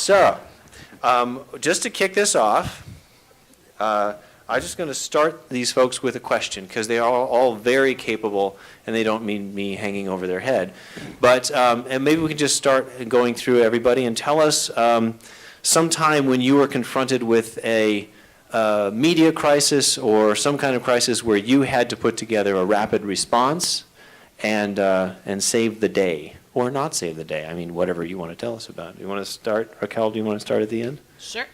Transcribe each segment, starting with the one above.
So, just to kick this off, I'm just going to start these folks with a question because they are all very capable and they don't mean me hanging over their head. But, and maybe we can just start going through everybody and tell us sometime when you were confronted with a media crisis or some kind of crisis where you had to put together a rapid response and save the day. Or not save the day. I mean, whatever you want to tell us about. You want to start? Raquel, do you want to start at the end? Sure.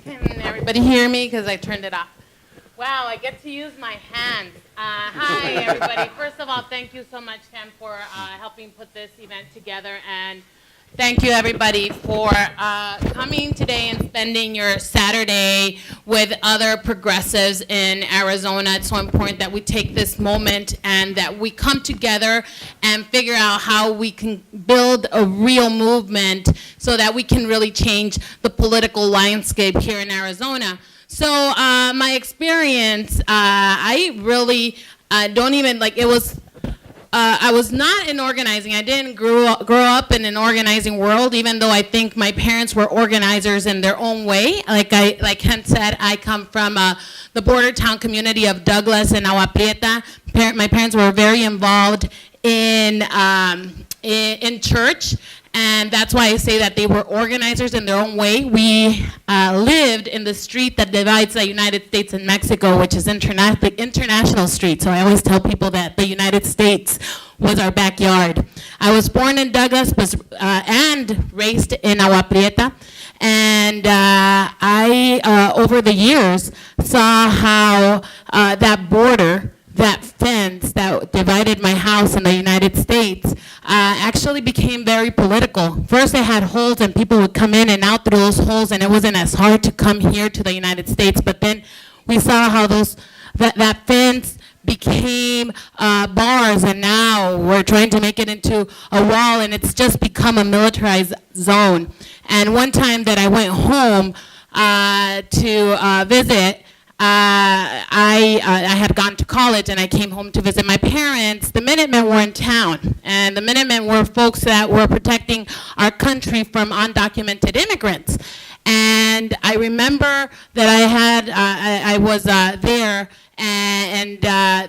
Can everybody hear me? Because I turned it off. Wow, I get to use my hands. Hi, everybody. First of all, thank you so much, Tim, for helping put this event together. And thank you, everybody, for coming today and spending your Saturday with other progressives in Arizona. It's so important that we take this moment and that we come together and figure out how we can build a real movement so that we can really change the political landscape here in Arizona. So my experience, I really don't even, like, it was, I was not in organizing. I didn't grow up in an organizing world, even though I think my parents were organizers in their own way. Like Ken said, I come from the border town community of Douglas and Agua Prieta. My parents were very involved in church. And that's why I say that they were organizers in their own way. We lived in the street that divides the United States and Mexico, which is the International Street. So I always tell people that the United States was our backyard. I was born in Douglas and raised in Agua Prieta. And I, over the years, saw how that border, that fence that divided my house in the United States actually became very political. First they had holes and people would come in and out through those holes and it wasn't as hard to come here to the United States, but then we saw how that fence became bars and now we're trying to make it into a wall and it's just become a militarized zone. And one time that I went home to visit, I had gone to college and I came home to visit my parents. The Minutemen were in town, and the Minutemen were folks that were protecting our country from undocumented immigrants. And I remember that I was there, and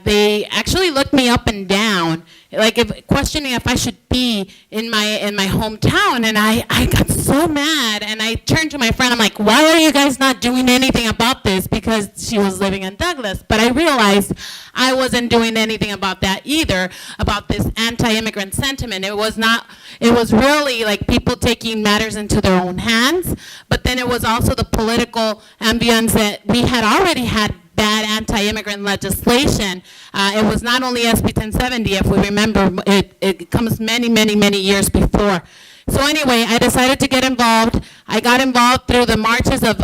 they actually looked me up and down, like questioning if I should be in my hometown. And I got so mad, and I turned to my friend. I'm like, why are you guys not doing anything about this? Because she was living in Douglas. But I realized I wasn't doing anything about that either, about this anti-immigrant sentiment. It was really like people taking matters into their own hands. But then it was also the political ambience that we had already had bad anti-immigrant legislation. It was not only SB 1070, if we remember, it comes many, many, many years before. So anyway, I decided to get involved. I got involved through the marches of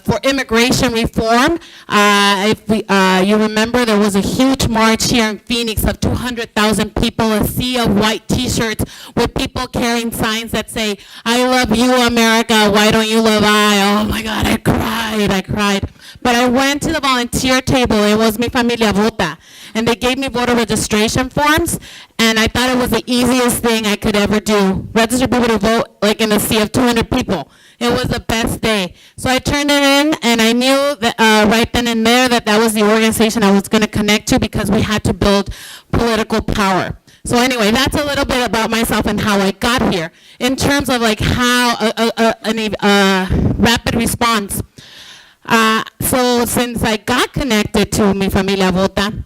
for immigration reform. If you remember, there was a huge march here in Phoenix of 200,000 people, a sea of white t-shirts with people carrying signs that say, I love you, America, why don't you love I? Oh my God, I cried. But I went to the volunteer table. It was Mi Familia Vota. And they gave me voter registration forms. And I thought it was the easiest thing I could ever do. Register people to vote like in a sea of 200 people. It was the best day. So I turned it in, and I knew that right then and there that was the organization I was going to connect to because we had to build political power. So anyway, that's a little bit about myself and how I got here. In terms of like how a rapid response. So since I got connected to Mi Familia Vota,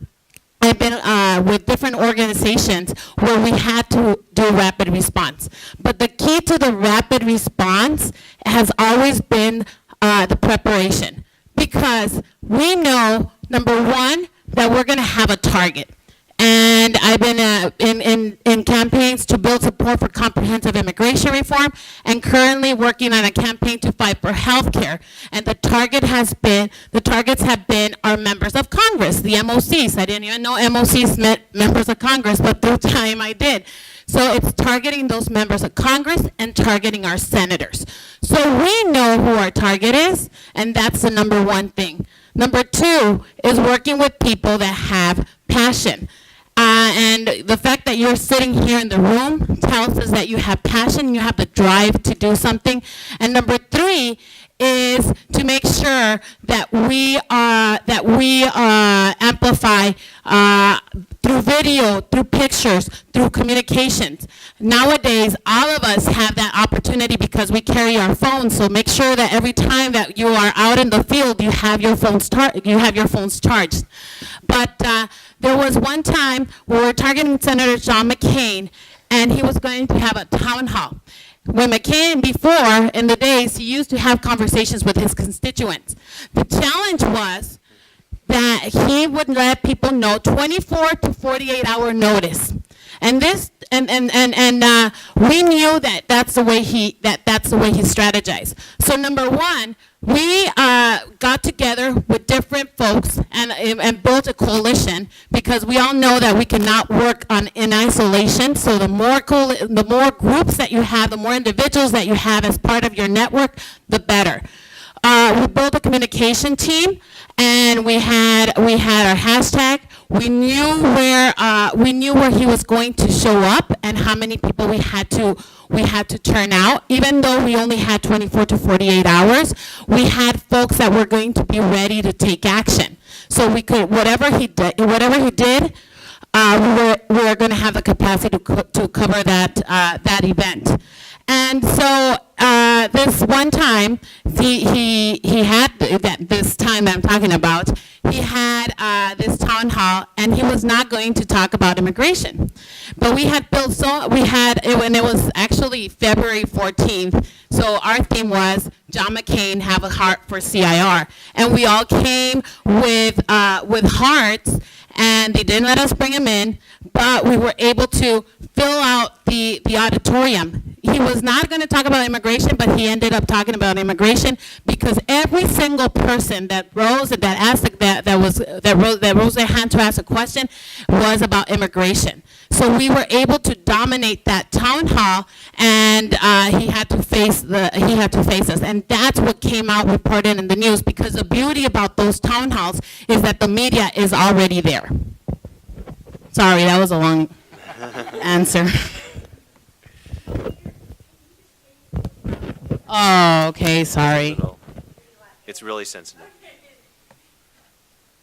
I've been with different organizations where we had to do rapid response. But the key to the rapid response has always been the preparation. Because we know, number one, that we're going to have a target. And I've been in campaigns to build support for comprehensive immigration reform and currently working on a campaign to fight for health care. And the targets have been our members of Congress, the MOCs. I didn't even know MOCs meant members of Congress, but through time I did. So it's targeting those members of Congress and targeting our senators. So we know who our target is, and that's the number one thing. Number two is working with people that have passion. And the fact that you're sitting here in the room tells us that you have passion, you have the drive to do something. And number three is to make sure that we amplify through video, through pictures, through communications. Nowadays, all of us have that opportunity because we carry our phones. So make sure that every time that you are out in the field, you have your phones charged. But there was one time we were targeting Senator John McCain, and he was going to have a town hall. When McCain, before, in the days, he used to have conversations with his constituents. The challenge was that he would let people know 24 to 48-hour notice. And this, we knew that that's the way he strategized. So number one, we got together with different folks and built a coalition, because we all know that we cannot work in isolation. So the more groups that you have, the more individuals that you have as part of your network, the better. We built a communication team, and we had our hashtag. We knew where he was going to show up and how many people we had to turn out. Even though we only had 24 to 48 hours, we had folks that were going to be ready to take action. So we could, whatever he did, we were going to have the capacity to cover that event. And so this one time, he had this time that I'm talking about, he had this town hall, and he was not going to talk about immigration. But we had built, and it was actually February 14th, so our theme was John McCain, Have a Heart for CIR. And we all came with hearts, and they didn't let us bring him in, but we were able to fill out the auditorium. He was not going to talk about immigration, but he ended up talking about immigration, because every single person that rose their hand to ask a question was about immigration. So we were able to dominate that town hall, and he had to face us, and that's what came out reported in the news. Because the beauty about those town halls is that the media is already there. Sorry, that was a long answer. Oh, okay, sorry. It's really sensitive.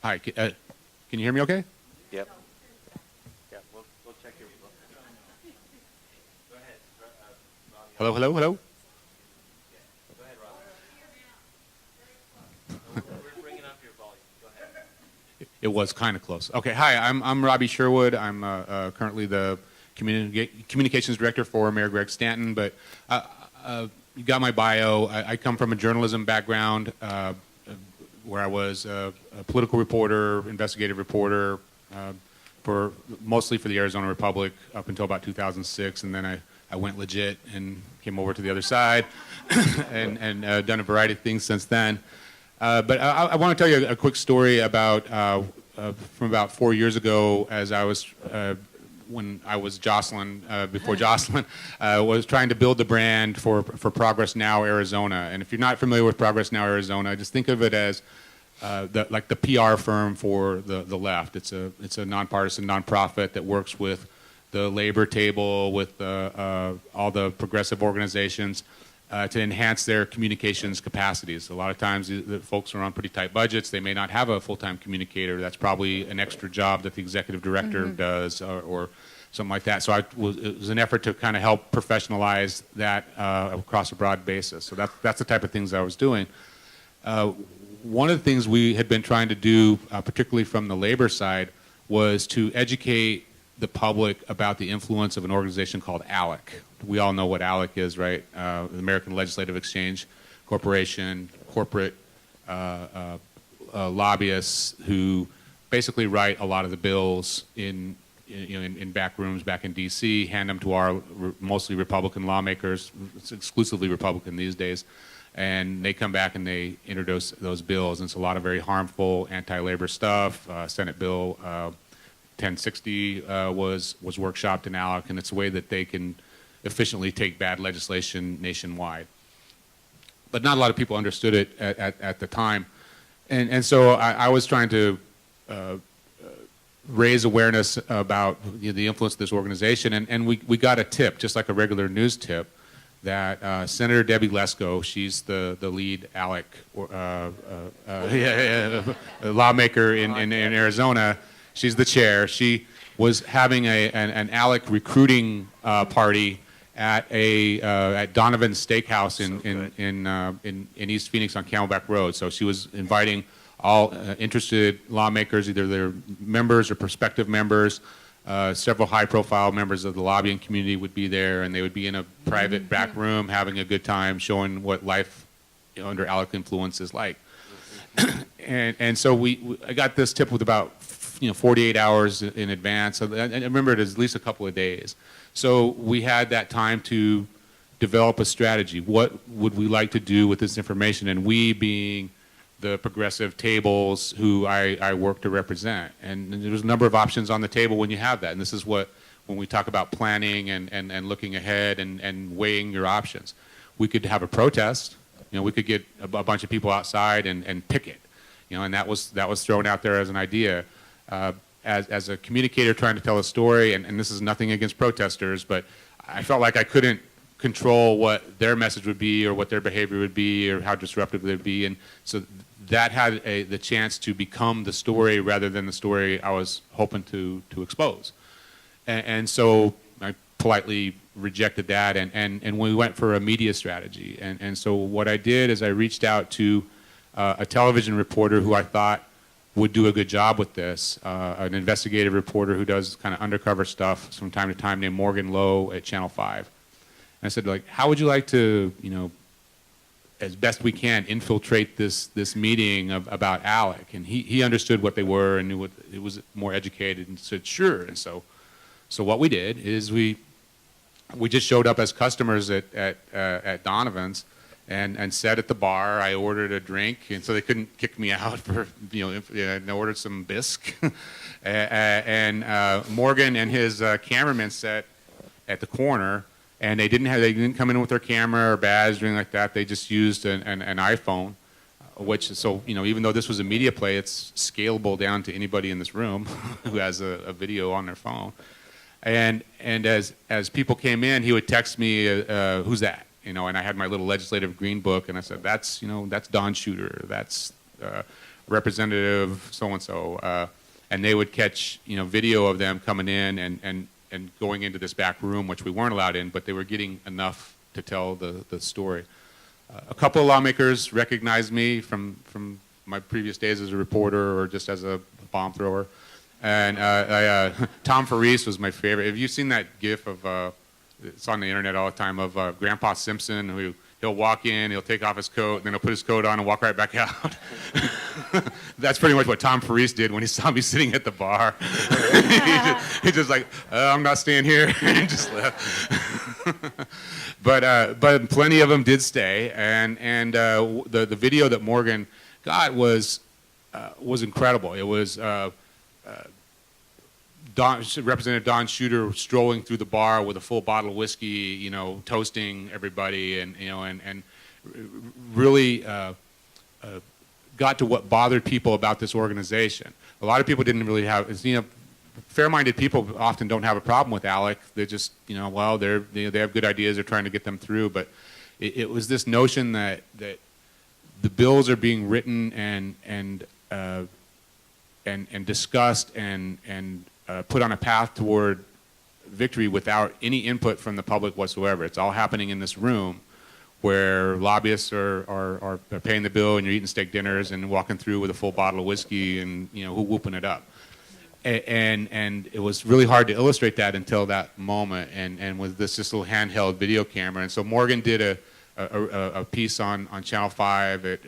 Hi, can you hear me okay? Yep. Yeah, we'll check your. Go ahead. Hello, hello, hello? Go ahead, Robbie. We're bringing up your volume. Go ahead. It was kind of close. Okay, hi, I'm Robbie Sherwood. I'm currently the communications director for Mayor Greg Stanton, but you got my bio. I come from a journalism background where I was a political reporter, investigative reporter, mostly for the Arizona Republic up until about 2006, and then I went legit and came over to the other side and done a variety of things since then. But I want to tell you a quick story about from about 4 years ago, as I was when I was Josselyn, before Josselyn, was trying to build the brand for Progress Now Arizona. And if you're not familiar with Progress Now Arizona, just think of it as like the PR firm for the left. It's a nonpartisan nonprofit that works with the labor table, with all the progressive organizations to enhance their communications capacities. A lot of times the folks are on pretty tight budgets. They may not have a full-time communicator. That's probably an extra job that the executive director does or something like that. So it was an effort to kind of help professionalize that across a broad basis. So that's the type of things I was doing. One of the things we had been trying to do, particularly from the labor side, was to educate the public about the influence of an organization called ALEC. We all know what ALEC is, right? The American Legislative Exchange Corporation, corporate lobbyists who basically write a lot of the bills in back rooms back in D.C., hand them to our mostly Republican lawmakers. It's exclusively Republican these days. And they come back and they introduce those bills. And it's a lot of very harmful anti-labor stuff. Senate Bill 1060 was workshopped in ALEC, and it's a way that they can efficiently take bad legislation nationwide. But not a lot of people understood it at the time. And so I was trying to raise awareness about the influence of this organization. And we got a tip, just like a regular news tip, that Senator Debbie Lesko, she's the lead ALEC lawmaker in Arizona, she's the chair. She was having an ALEC recruiting party at Donovan's Steakhouse in East Phoenix on Camelback Road. So she was inviting all interested lawmakers, either their members or prospective members. Several high-profile members of the lobbying community would be there, and they would be in a private back room having a good time, showing what life under ALEC influence is like. And so I got this tip with about 48 hours in advance. I remember it as at least a couple of days. So we had that time to develop a strategy. What would we like to do with this information? And we being the progressive tables who I work to represent. And there was a number of options on the table when you have that. And this is what, when we talk about planning and looking ahead and weighing your options. We could have a protest. We could get a bunch of people outside and picket. And that was thrown out there as an idea. As a communicator trying to tell a story, and this is nothing against protesters, but I felt like I couldn't control what their message would be or what their behavior would be or how disruptive they would be. And so that had the chance to become the story rather than the story I was hoping to expose. And so I politely rejected that, and we went for a media strategy. And so what I did is I reached out to a television reporter who I thought would do a good job with this, an investigative reporter who does kind of undercover stuff from time to time, named Morgan Lowe at Channel 5. And I said, like, how would you like to, as best we can, infiltrate this meeting about ALEC? And he understood what they were and knew what it was, more educated, and said, sure. And so what we did is we just showed up as customers at Donovan's and sat at the bar. I ordered a drink, and so they couldn't kick me out for, and I ordered some bisque. and Morgan and his cameraman sat at the corner, and they didn't come in with their camera or badge or anything like that. They just used an iPhone, even though this was a media play, it's scalable down to anybody in this room who has a video on their phone. And as people came in, he would text me, who's that? And I had my little legislative green book, and I said, that's Don Shooter, that's Representative so-and-so. And they would catch, video of them coming in and going into this back room, which we weren't allowed in, but they were getting enough to tell the story. A couple of lawmakers recognized me from my previous days as a reporter or just as a bomb thrower. And Tom Ferris was my favorite. Have you seen that GIF of, it's on the internet all the time, of Grandpa Simpson, who he'll walk in, he'll take off his coat, and then he'll put his coat on and walk right back out? That's pretty much what Tom Ferris did when he saw me sitting at the bar. he just like, I'm not staying here, and just left. But plenty of them did stay, and the video that Morgan got was incredible. It was Representative Don Shooter strolling through the bar with a full bottle of whiskey, toasting everybody, and really got to what bothered people about this organization. A lot of people didn't really have, fair-minded people often don't have a problem with ALEC. They just, they have good ideas. They're trying to get them through. But it was this notion that the bills are being written and discussed and put on a path toward victory without any input from the public whatsoever. It's all happening in this room where lobbyists are paying the bill, and you're eating steak dinners and walking through with a full bottle of whiskey and whooping it up. And it was really hard to illustrate that until that moment, and with this just little handheld video camera. And so Morgan did a piece on Channel 5. It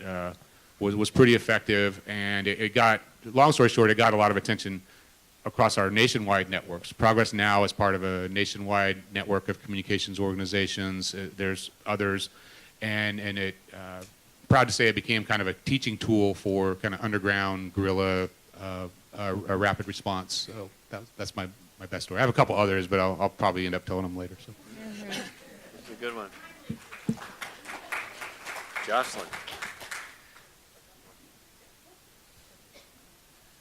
was pretty effective, and it got, long story short, it got a lot of attention across our nationwide networks. Progress Now is part of a nationwide network of communications organizations. There's others, and it, proud to say, it became kind of a teaching tool for kind of underground guerrilla a rapid response. So that's my best story. I have a couple others, but I'll probably end up telling them later. So. That's a good one. Josselyn.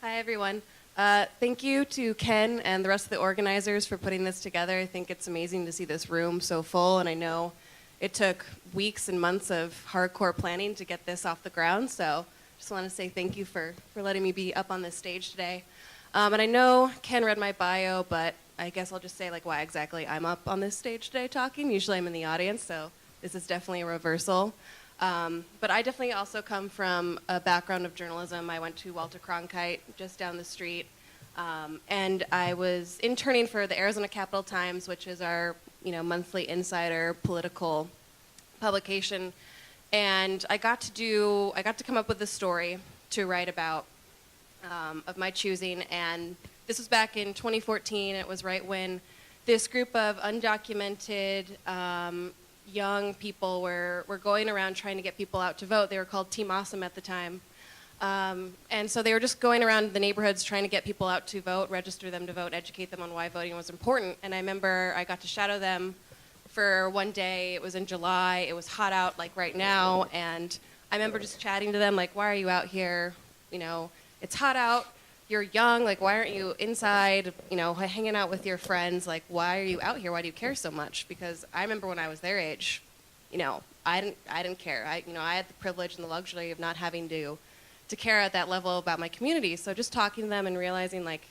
Hi, everyone. Thank you to Ken and the rest of the organizers for putting this together. I think it's amazing to see this room so full, and I know it took weeks and months of hardcore planning to get this off the ground, so just want to say thank you for letting me be up on this stage today. And I know Ken read my bio, but I guess I'll just say like why exactly I'm up on this stage today talking. Usually I'm in the audience, so this is definitely a reversal. But I definitely also come from a background of journalism. I went to Walter Cronkite just down the street, and I was interning for the Arizona Capital Times, which is our monthly insider political publication. And I got to come up with a story to write about of my choosing. And this was back in 2014. It was right when this group of undocumented young people were going around trying to get people out to vote. They were called Team Awesome at the time. And so they were just going around the neighborhoods trying to get people out to vote, register them to vote, educate them on why voting was important. And I remember I got to shadow them for one day. It was in July. It was hot out like right now. And I remember just chatting to them like, why are you out here? It's hot out. You're young. Like, why aren't you inside, hanging out with your friends? Like, why are you out here? Why do you care so much? Because I remember when I was their age, I didn't care. I had the privilege and the luxury of not having to care at that level about my community. So just talking to them and realizing like,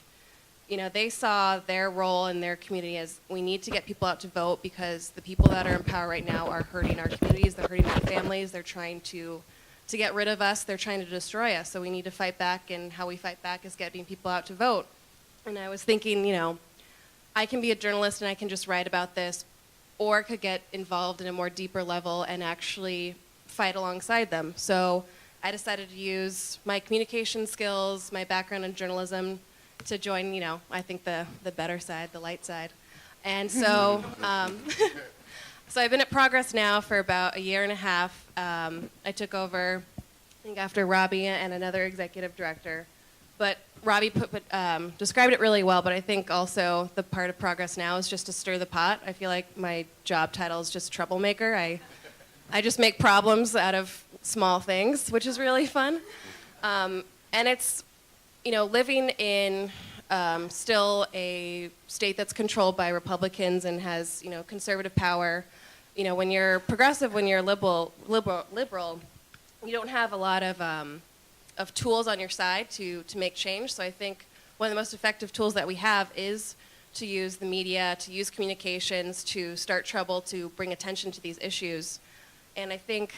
they saw their role in their community as we need to get people out to vote because the people that are in power right now are hurting our communities. They're hurting our families. They're trying to get rid of us. They're trying to destroy us. So we need to fight back, and how we fight back is getting people out to vote. And I was thinking, I can be a journalist and I can just write about this, or I could get involved in a more deeper level and actually fight alongside them. So I decided to use my communication skills, my background in journalism to join, I think the better side, the light side. And so, so I've been at Progress now for about a year and a half. I took over, I think, after Robbie and another executive director. But Robbie described it really well, but I think also the part of Progress now is just to stir the pot. I feel like my job title is just troublemaker. I just make problems out of small things, which is really fun. And it's, living in still a state that's controlled by Republicans and has, conservative power. When you're progressive, when you're liberal, you don't have a lot of tools on your side to make change. So I think one of the most effective tools that we have is to use the media, to use communications, to start trouble, to bring attention to these issues. And I think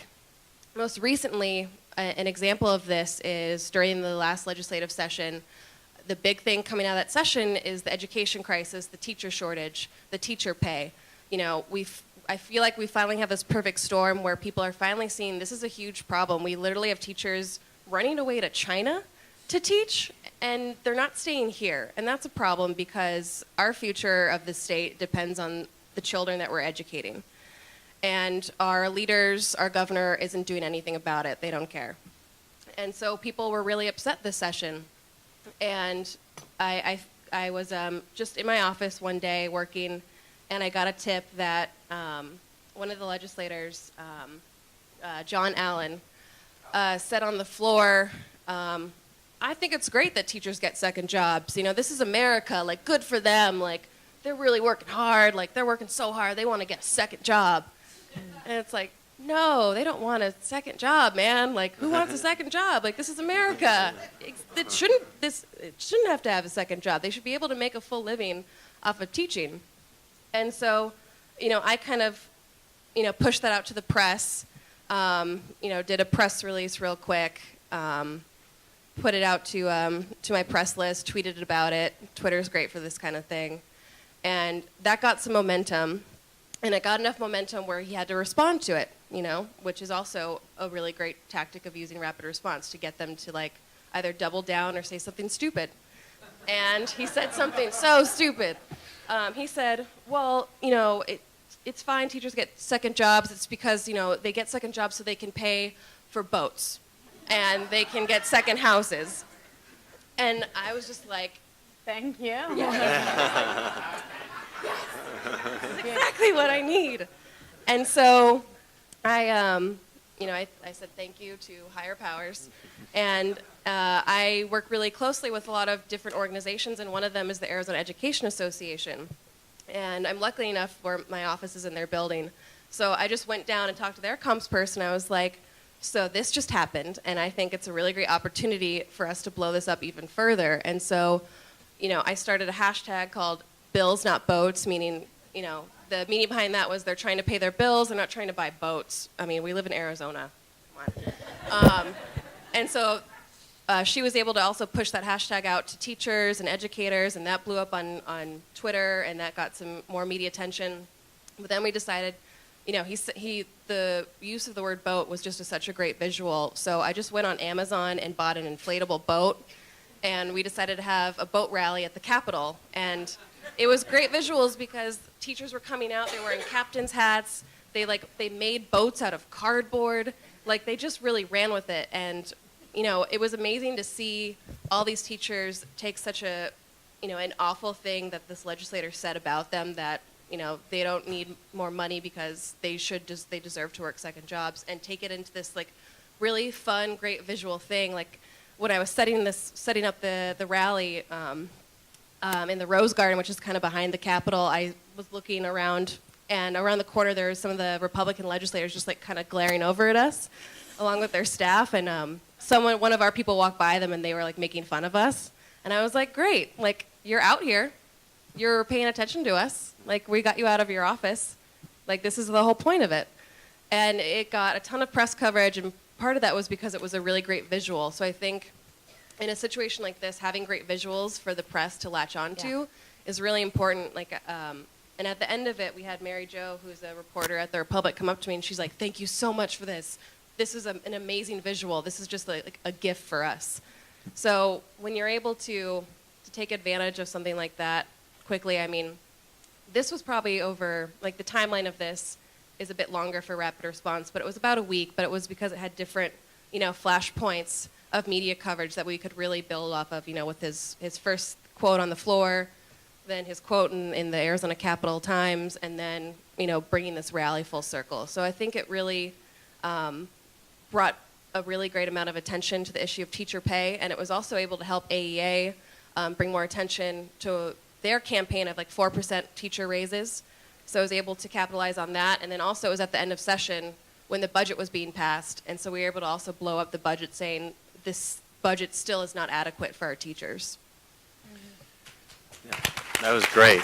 most recently, an example of this is during the last legislative session. The big thing coming out of that session is the education crisis, the teacher shortage, the teacher pay. I feel like we finally have this perfect storm where people are finally seeing this is a huge problem. We literally have teachers running away to China to teach, and they're not staying here. And that's a problem because our future of the state depends on the children that we're educating. And our leaders, our governor, isn't doing anything about it. They don't care. And so people were really upset this session. And I was just in my office one day working, and I got a tip that one of the legislators, John Allen, said on the floor, I think it's great that teachers get second jobs. This is America, like, good for them. Like, they're really working hard. Like, they're working so hard, they want to get a second job. And it's like, no, they don't want a second job, man. Like, who wants a second job? Like, this is America. It shouldn't have to have a second job. They should be able to make a full living off of teaching. And so, I kind of, pushed that out to the press, did a press release real quick, put it out to my press list, tweeted about it. Twitter's great for this kind of thing. And that got some momentum. And it got enough momentum where he had to respond to it, which is also a really great tactic of using rapid response to get them to, like, either double down or say something stupid. And he said something so stupid. He said, well, it's fine teachers get second jobs. It's because, they get second jobs so they can pay for boats and they can get second houses. And I was just like, thank you. Yes. This is exactly what I need. And so I I said thank you to higher powers. And I work really closely with a lot of different organizations, and one of them is the Arizona Education Association. And I'm lucky enough where my office is in their building. So I just went down and talked to their comms person. I was like, so this just happened, and I think it's a really great opportunity for us to blow this up even further. And so, I started a hashtag called Bills Not Boats, meaning, the meaning behind that was they're trying to pay their bills, they're not trying to buy boats. I mean, we live in Arizona. Come on. And so she was able to also push that hashtag out to teachers and educators, and that blew up on Twitter, and that got some more media attention. But then we decided, the use of the word boat was just such a great visual. So I just went on Amazon and bought an inflatable boat, and we decided to have a boat rally at the Capitol. And it was great visuals because teachers were coming out, they were wearing captain's hats, they made boats out of cardboard, they just really ran with it. And it was amazing to see all these teachers take such an awful thing that this legislator said about them, that they don't need more money because they deserve to work second jobs, and take it into this really fun, great visual thing. When I was setting up the rally in the Rose Garden, which is kind of behind the Capitol, I was looking around, and around the corner there was some of the Republican legislators just kind of glaring over at us, along with their staff, and one of our people walked by them, and they were making fun of us, and I was like, great, you're out here, you're paying attention to us, we got you out of your office, this is the whole point of it. And it got a ton of press coverage, and part of that was because it was a really great visual. So I think in a situation like this, having great visuals for the press to latch onto is really important. And at the end of it, we had Mary Jo, who's a reporter at the Republic, come up to me, and she's like, thank you so much for this. This is an amazing visual. This is just a gift for us. So when you're able to take advantage of something like that quickly, I mean, this was probably over, the timeline of this is a bit longer for rapid response, but it was about a week, but it was because it had different, flash points of media coverage that we could really build off of, with his first quote on the floor, then his quote in the Arizona Capitol Times, and then, bringing this rally full circle. So I think it really brought a really great amount of attention to the issue of teacher pay, and it was also able to help AEA bring more attention to their campaign of 4% teacher raises. So I was able to capitalize on that, and then also it was at the end of session when the budget was being passed, and so we were able to also blow up the budget, saying this budget still is not adequate for our teachers. Yeah, that was great.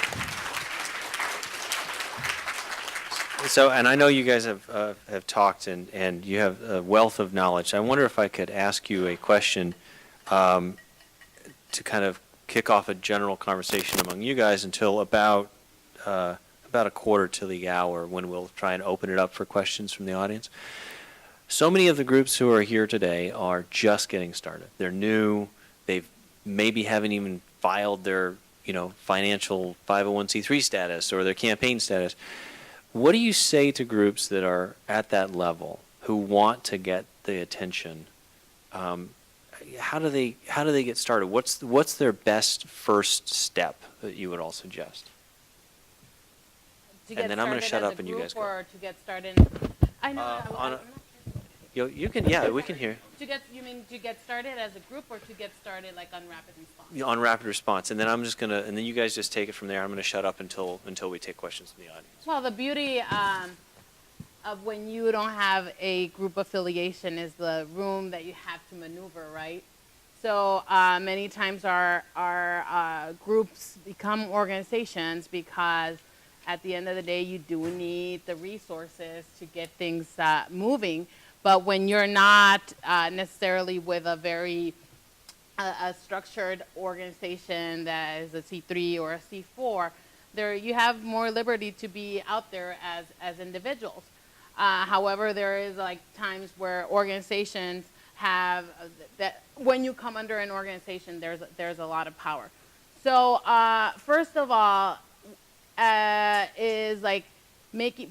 So, and I know you guys have talked, and you have a wealth of knowledge. I wonder if I could ask you a question to kind of kick off a general conversation among you guys until about a quarter to the hour, when we'll try and open it up for questions from the audience. So many of the groups who are here today are just getting started. They're new. They maybe haven't even filed their financial 501c3 status or their campaign status. What do you say to groups that are at that level who want to get the attention? How do they get started? What's their best first step that you would all suggest? And then I'm going to shut up and you guys go. Or to get started. I know. You can, yeah, we can hear. You mean to get started as a group, or to get started on rapid response? On rapid response, and then I'm just gonna, and then you guys just take it from there. I'm gonna shut up until we take questions from the audience. Well, the beauty of when you don't have a group affiliation is the room that you have to maneuver, right? So many times our groups become organizations because at the end of the day, you do need the resources to get things moving. But when you're not necessarily with a very structured organization that is a C3 or a C4, there you have more liberty to be out there as individuals. However, there is times where organizations have that when you come under an organization, there's a lot of power. So first of all, is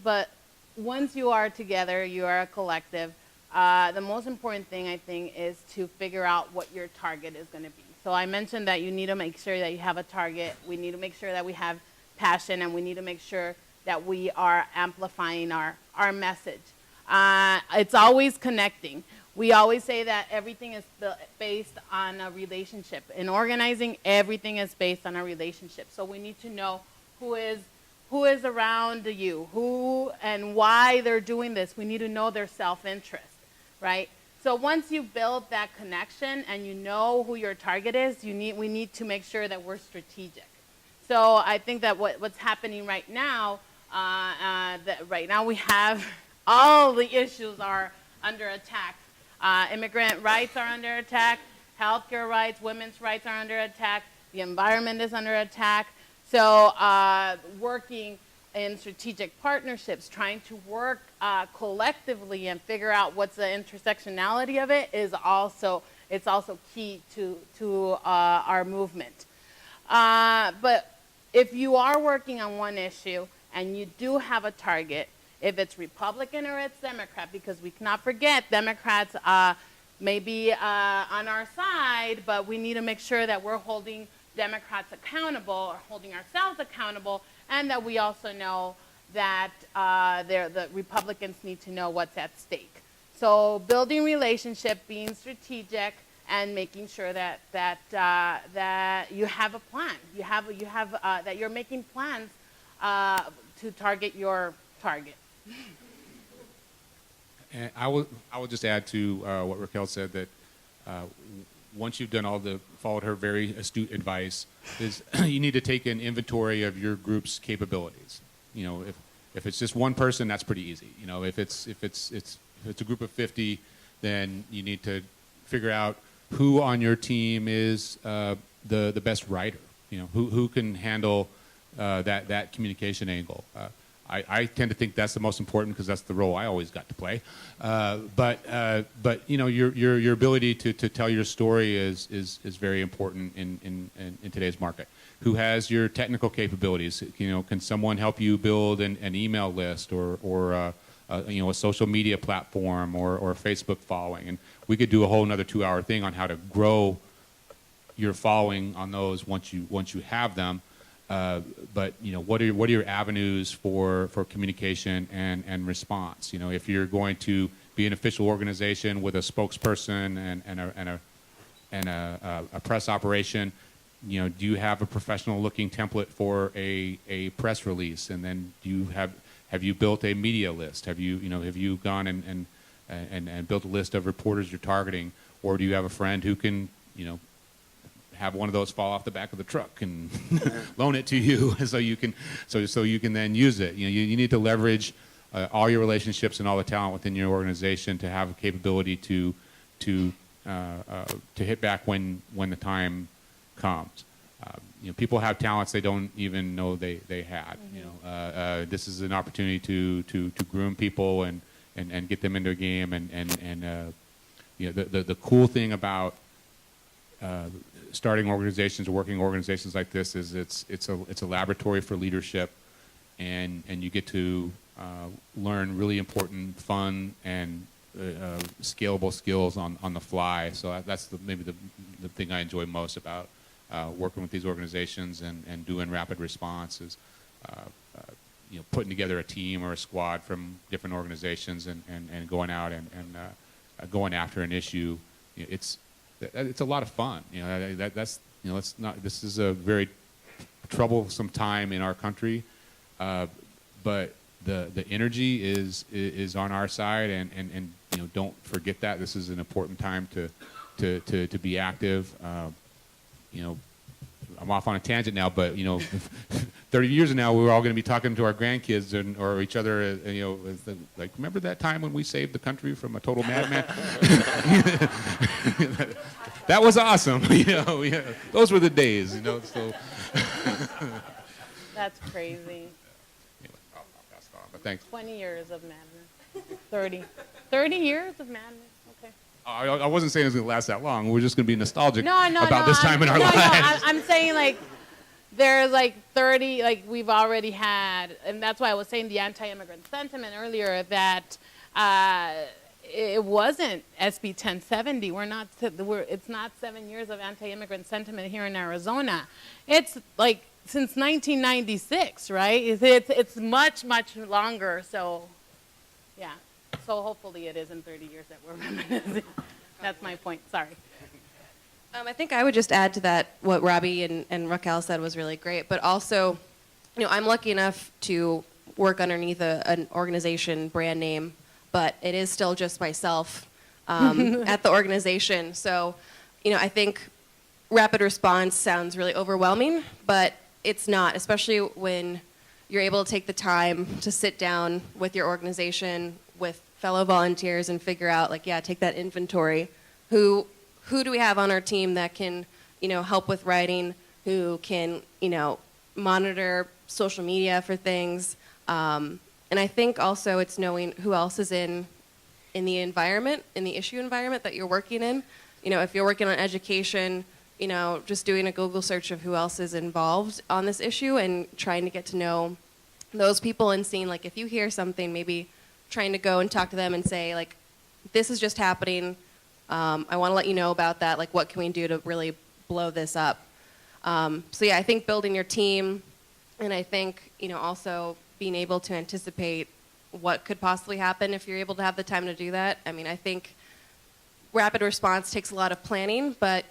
but once you are together, you are a collective. The most important thing, I think, is to figure out what your target is going to be. So I mentioned that you need to make sure that you have a target. We need to make sure that we have passion, and we need to make sure that we are amplifying our message. It's always connecting. We always say that everything is based on a relationship. In organizing, everything is based on a relationship. So we need to know who is around you, who and why they're doing this. We need to know their self-interest, right? So once you build that connection and you know who your target is, we need to make sure that we're strategic. So I think that what's happening right now, we have all the issues are under attack. Immigrant rights are under attack. Healthcare rights, women's rights are under attack. The environment is under attack. So working in strategic partnerships, trying to work collectively and figure out what's the intersectionality of it is also key to our movement. But if you are working on one issue and you do have a target, if it's Republican or it's Democrat, because we cannot forget Democrats may be on our side, but we need to make sure that we're holding Democrats accountable or holding ourselves accountable, and that we also know that the Republicans need to know what's at stake. So building relationship, being strategic, and making sure that you have a plan. That you're making plans to target your target. And I will just add to what Raquel said, that once you've done followed her very astute advice, is you need to take an inventory of your group's capabilities. You know, if it's just one person, that's pretty easy. You know, if it's a group of 50, then you need to figure out who on your team is the best writer. You know, who can handle that communication angle. I tend to think that's the most important because that's the role I always got to play. But you know, your ability to tell your story is very important in today's market. Who has your technical capabilities? You know, can someone help you build an email list or you know, a social media platform or a Facebook following? And we could do a whole another 2-hour thing on how to grow your following on those once you have them. But you know, what are your avenues for communication and response? You know, if you're going to be an official organization with a spokesperson and a press operation, you know, do you have a professional looking template for a press release? And then have you built a media list? Have you gone and built a list of reporters you're targeting? Or do you have a friend who can, you know, have one of those fall off the back of the truck and loan it to you so you can then use it? You know, you need to leverage all your relationships and all the talent within your organization to have a capability to hit back when the time comes. You know, people have talents they don't even know they had. Mm-hmm. You know, this is an opportunity to groom people and get them into a game and you know, the cool thing about starting organizations or working organizations like this is it's a laboratory for leadership, and you get to learn really important, fun, and scalable skills on the fly. So that's maybe the thing I enjoy most about working with these organizations and doing rapid response is you know, putting together a team or a squad from different organizations and going out and going after an issue. You know, it's a lot of fun. You know, that's, you know, it's not. This is a very troublesome time in our country, but the energy is on our side, and you know, don't forget that this is an important time to be active. You know, I'm off on a tangent now, but you know, 30 years from now, we're all going to be talking to our grandkids or each other. You know, like, remember that time when we saved the country from a total madman? That was awesome. You know, those were the days. You know, so. That's crazy. Anyway, I'll pass it on, but thanks. 20 years of madness. 30 years of madness. Okay. I wasn't saying it was going to last that long. We're just going to be nostalgic No, about this time in our lives. I'm saying, like, there's like 30, like we've already had, and that's why I was saying the anti-immigrant sentiment earlier, that it wasn't SB 1070. It's not 7 years of anti-immigrant sentiment here in Arizona. It's like since 1996, right? It's much, much longer. So, yeah. So so hopefully it isn't 30 years that we're reminiscing. That's my point, sorry. I think I would just add to that what Robbie and Raquel said was really great, but also, I'm lucky enough to work underneath an organization brand name, but it is still just myself at the organization. So, I think rapid response sounds really overwhelming, but it's not, especially when you're able to take the time to sit down with your organization, with fellow volunteers, and figure out, take that inventory. Who do we have on our team that can, help with writing, who can, monitor social media for things. And I think also it's knowing who else is in the environment, in the issue environment that you're working in. If you're working on education, just doing a Google search of who else is involved on this issue and trying to get to know those people and seeing, if you hear something, maybe trying to go and talk to them and say, this is just happening. I want to let you know about that. What can we do to really blow this up? So yeah, I think building your team, and I think, also being able to anticipate what could possibly happen if you're able to have the time to do that. I mean, I think rapid response takes a lot of planning, but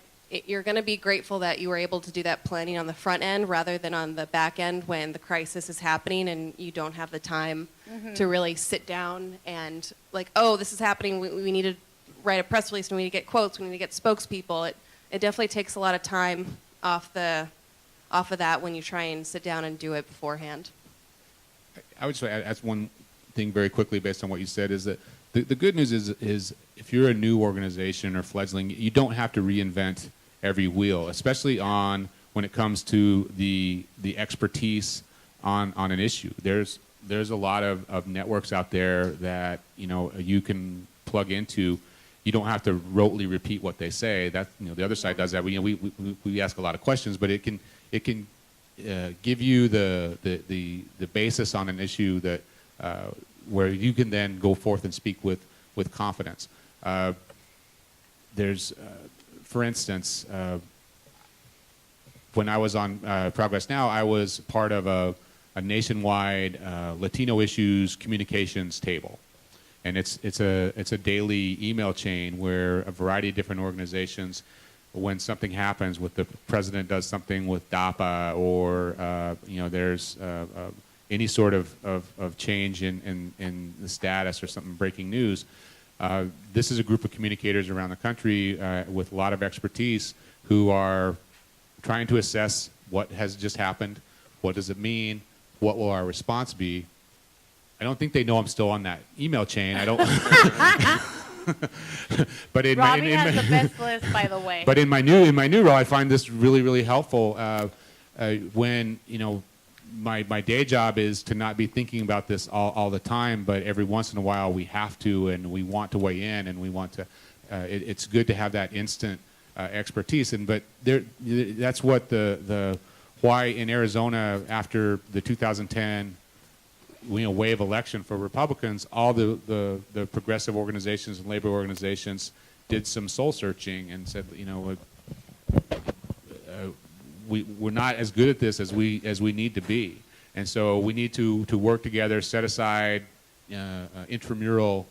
you're going to be grateful that you were able to do that planning on the front end rather than on the back end when the crisis is happening and you don't have the time to really sit down and oh, this is happening. We need to write a press release, and we need to get quotes, we need to get spokespeople. It definitely takes a lot of time off of that when you try and sit down and do it beforehand. I would say that's one thing very quickly based on what you said is that the good news is if you're a new organization or fledgling, you don't have to reinvent every wheel, especially when it comes to the expertise on an issue. There's a lot of networks out there that you can plug into. You don't have to rotely repeat what they say. That the other side does that. We ask a lot of questions, but it can give you the basis on an issue that where you can then go forth and speak with confidence. There's, for instance, when I was on Progress Now, I was part of a nationwide Latino issues communications table. And it's a daily email chain where a variety of different organizations, when something happens with the president does something with DAPA or there's any sort of change in the status or something breaking news, this is a group of communicators around the country with a lot of expertise who are trying to assess what has just happened, what does it mean, what will our response be. I don't think they know I'm still on that email chain. I don't. But Robbie has the best list, by the way. But in my new role, I find this really, really helpful. When my day job is to not be thinking about this all the time, but every once in a while we have to, and we want to weigh in, and we want to. It's good to have that instant expertise, but that's what the why in Arizona after the 2010. Wave election for Republicans, all the progressive organizations and labor organizations did some soul searching and said, we're not as good at this as we need to be, and so we need to work together, set aside intramural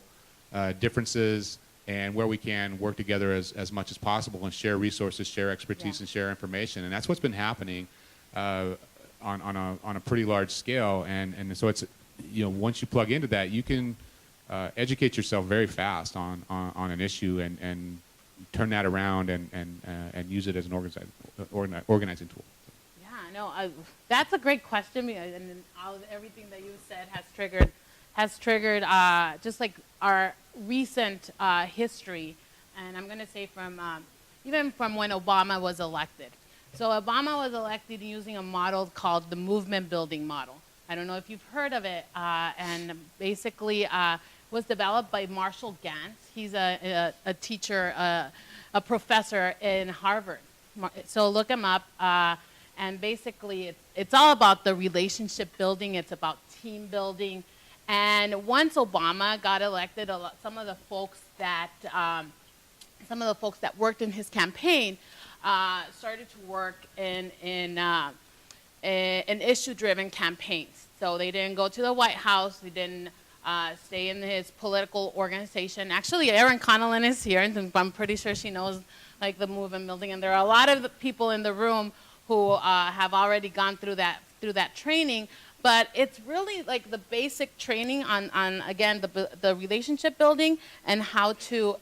differences, and where we can work together as much as possible and share resources, share expertise, and share information, and that's what's been happening on a pretty large scale, and so it's. Once you plug into that, you can educate yourself very fast on an issue and turn that around and use it as an organizing tool. Yeah, no, that's a great question, and everything that you said has triggered just like our recent history, and I'm going to say from even from when Obama was elected. So Obama was elected using a model called the movement building model. I don't know if you've heard of it, and basically was developed by Marshall Gantz. He's a teacher, a professor in Harvard. So look him up, and basically it's all about the relationship building. It's about team building. And once Obama got elected, some of the folks that worked in his campaign started to work in issue-driven campaigns. So they didn't go to the White House. They didn't stay in his political organization. Actually, Erin Connellan is here, and I'm pretty sure she knows like the movement building. And there are a lot of the people in the room who have already gone through that training. But it's really like the basic training on again the relationship building and how to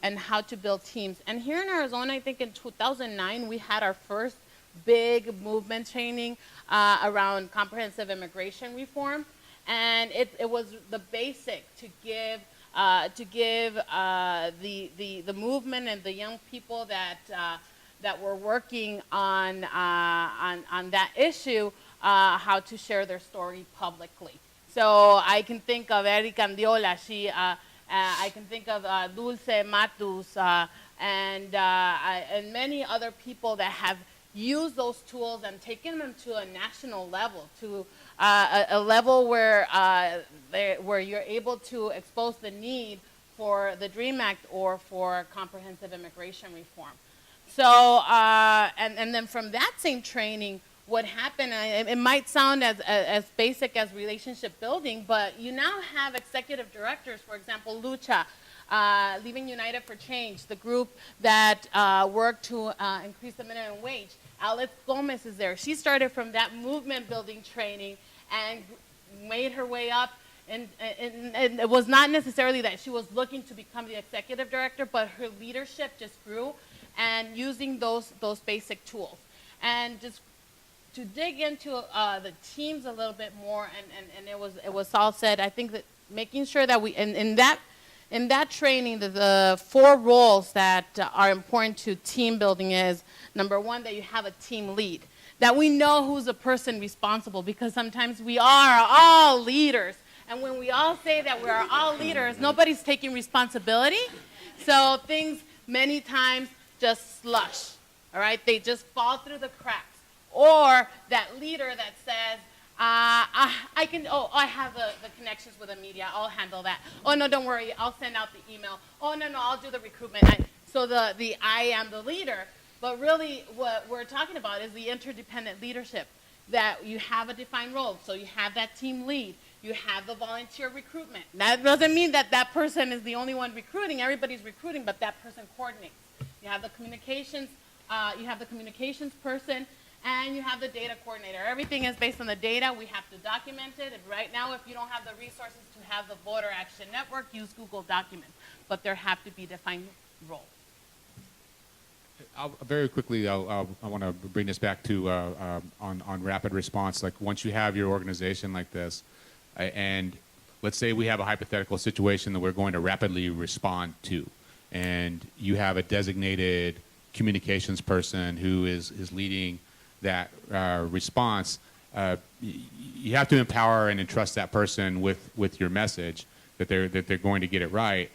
build teams. And here in Arizona, I think in 2009 we had our first big movement training around comprehensive immigration reform, and it was the basic to give the movement and the young people that were working on that issue how to share their story publicly. So I can think of Eric Andiola, I can think of Dulce Matus, and many other people that have used those tools and taken them to a national level, to a level where you're able to expose the need for the DREAM Act or for comprehensive immigration reform. So, and then from that same training, what happened, it might sound as basic as relationship building, but you now have executive directors, for example, Lucha, Leaving United for Change, the group that worked to increase the minimum wage. Alex Gomez is there. She started from that movement building training and made her way up. And it was not necessarily that she was looking to become the executive director, but her leadership just grew, and using those basic tools. And just to dig into the teams a little bit more, and it was all said, I think that making sure that we, in that training, the 4 roles that are important to team building is, number 1, that you have a team lead, that we know who's the person responsible, because sometimes we are all leaders. And when we all say that we are all leaders, nobody's taking responsibility. So things many times just slush, all right? They just fall through the cracks. Or that leader that says, I have the connections with the media, I'll handle that. Oh, no, don't worry, I'll send out the email. Oh, no, I'll do the recruitment. So the I am the leader. But really what we're talking about is the interdependent leadership, that you have a defined role. So you have that team lead. You have the volunteer recruitment. That doesn't mean that that person is the only one recruiting. Everybody's recruiting, but that person coordinates. You have the communications person, and you have the data coordinator. Everything is based on the data. We have to document it. And right now, if you don't have the resources to have the Voter Action Network, use Google Documents. But there have to be defined roles. Very quickly, I want to bring this back to on rapid response. Like, once you have your organization like this, and let's say we have a hypothetical situation that we're going to rapidly respond to, and you have a designated communications person who is leading that response, you have to empower and entrust that person with your message, that they're going to get it right.